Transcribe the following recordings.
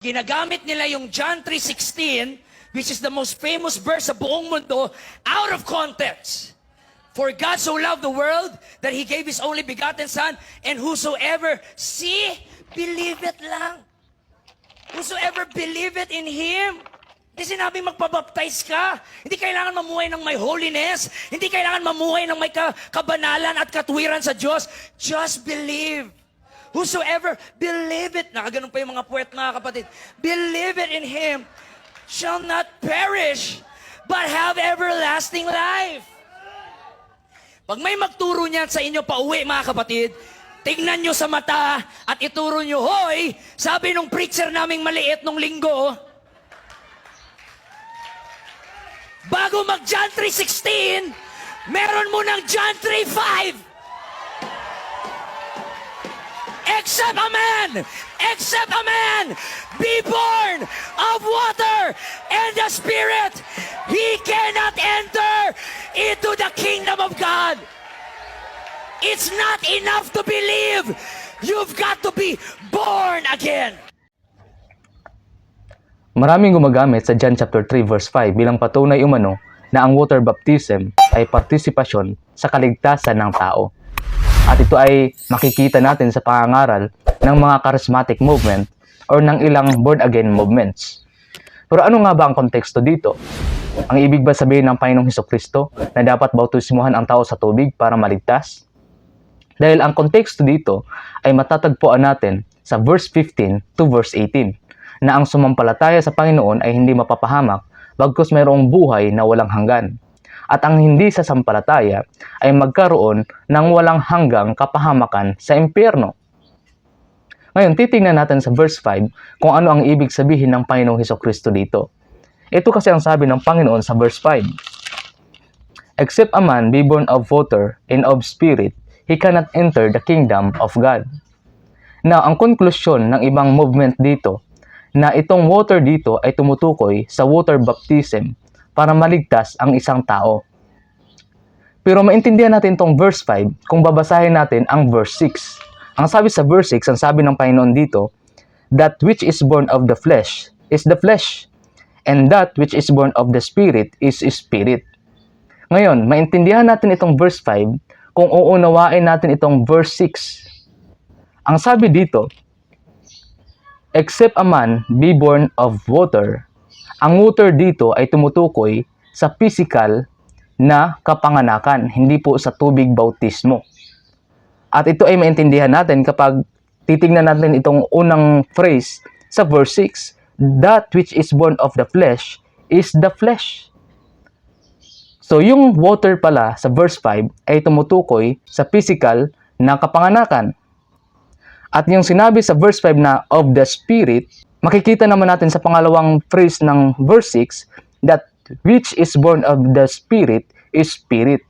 Ginagamit nila yung John 3:16, which is the most famous verse sa buong mundo, out of context. For God so loved the world that He gave His only begotten Son, and whosoever believe it lang. Whosoever believe it in Him. Hindi sinabing magpabaptize ka. Hindi kailangan mamuhay ng may holiness. Hindi kailangan mamuhay ng may kabanalan at katwiran sa Diyos. Just believe. Whosoever believe it, nakaganon pa yung mga puwet, mga kapatid, believe it in Him shall not perish, but have everlasting life. Pag may magturo niyan sa inyo pauwi, mga kapatid, tignan nyo sa mata at ituro nyo, hoy, sabi nung preacher naming maliit nung linggo, bago mag John 3:16, meron mo ng John 3:5. Except a man be born of water and the Spirit, he cannot enter into the kingdom of God. It's not enough to believe. You've got to be born again. Maraming gumagamit sa John chapter 3 verse 5 bilang patunay umano na ang water baptism ay partisipasyon sa kaligtasan ng tao. At ito ay makikita natin sa pangangaral ng mga charismatic movement or ng ilang born-again movements. Pero ano nga ba ang konteksto dito? Ang ibig ba sabihin ng Panginoong Hesukristo na dapat bautismuhan ang tao sa tubig para maligtas? Dahil ang konteksto dito ay matatagpuan natin sa verse 15 to verse 18 na ang sumampalataya sa Panginoon ay hindi mapapahamak bagkus mayroong buhay na walang hanggan. At ang hindi sasampalataya ay magkaroon ng walang hanggang kapahamakan sa impyerno. Ngayon, titingnan natin sa verse 5 kung ano ang ibig sabihin ng Panginoong Hesukristo dito. Ito kasi ang sabi ng Panginoon sa verse 5. Except a man be born of water and of spirit, he cannot enter the kingdom of God. Now, ang konklusyon ng ibang movement dito, na itong water dito ay tumutukoy sa water baptism para maligtas ang isang tao. Pero maintindihan natin itong verse 5 kung babasahin natin ang verse 6. Ang sabi sa verse 6, ang sabi ng Panginoon dito, that which is born of the flesh is the flesh, and that which is born of the spirit is spirit. Ngayon, maintindihan natin itong verse 5 kung uunawain natin itong verse 6. Ang sabi dito, except a man be born of water, ang water dito ay tumutukoy sa physical na kapanganakan, hindi po sa tubig bautismo. At ito ay maintindihan natin kapag titingnan natin itong unang phrase sa verse 6, that which is born of the flesh is the flesh. So yung water pala sa verse 5 ay tumutukoy sa physical na kapanganakan. At yung sinabi sa verse 5 na of the spirit, makikita naman natin sa pangalawang phrase ng verse 6 that which is born of the spirit is spirit.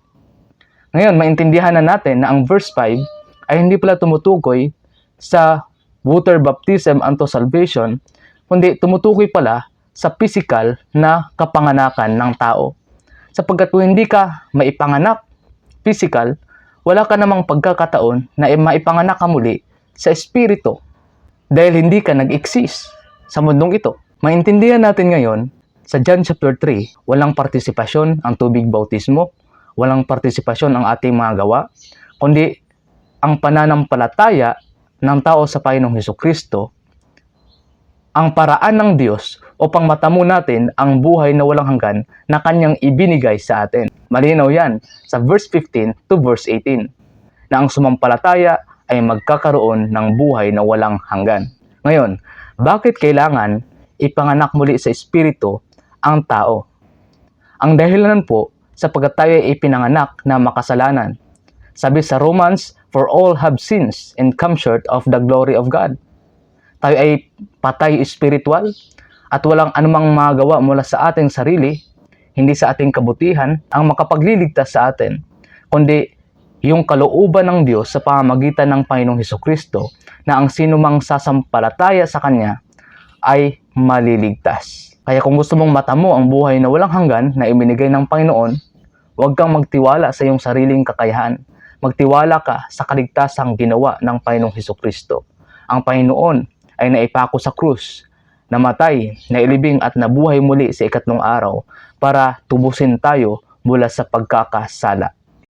Ngayon, maintindihan na natin na ang verse 5 ay hindi pala tumutukoy sa water baptism unto salvation, kundi tumutukoy pala sa physical na kapanganakan ng tao. Sapagkat kung hindi ka maipanganak physical, wala ka namang pagkakataon na maipanganak ka muli sa espiritu dahil hindi ka nag-exist sa mundong ito. Maintindihan natin ngayon, sa John chapter 3, walang partisipasyon ang tubig bautismo, walang partisipasyon ang ating mga gawa, kundi ang pananampalataya ng tao sa Panginoong Hesukristo, ang paraan ng Diyos upang matamo natin ang buhay na walang hanggan na Kanyang ibinigay sa atin. Malinaw yan sa verse 15 to verse 18, na ang sumampalataya ay magkakaroon ng buhay na walang hanggan. Ngayon, bakit kailangan ipanganak muli sa espiritu ang tao? Ang dahilan po sapagkat tayo ay ipinanganak na makasalanan. Sabi sa Romans, for all have sins and come short of the glory of God. Tayo ay patay espiritual at walang anumang magawa mula sa ating sarili, hindi sa ating kabutihan ang makapagliligtas sa atin, kundi yung kalooban ng Diyos sa pamamagitan ng Panginoong Hesukristo na ang sinumang sasampalataya sa Kanya ay maliligtas. Kaya kung gusto mong matamo ang buhay na walang hanggan na ibinigay ng Panginoon, huwag kang magtiwala sa iyong sariling kakayahan. Magtiwala ka sa kaligtasang ginawa ng Panginoong Hesukristo. Ang Panginoon ay naipako sa krus namatay, nailibing at nabuhay muli sa ikatlong araw para tubusin tayo mula sa pagkakasala.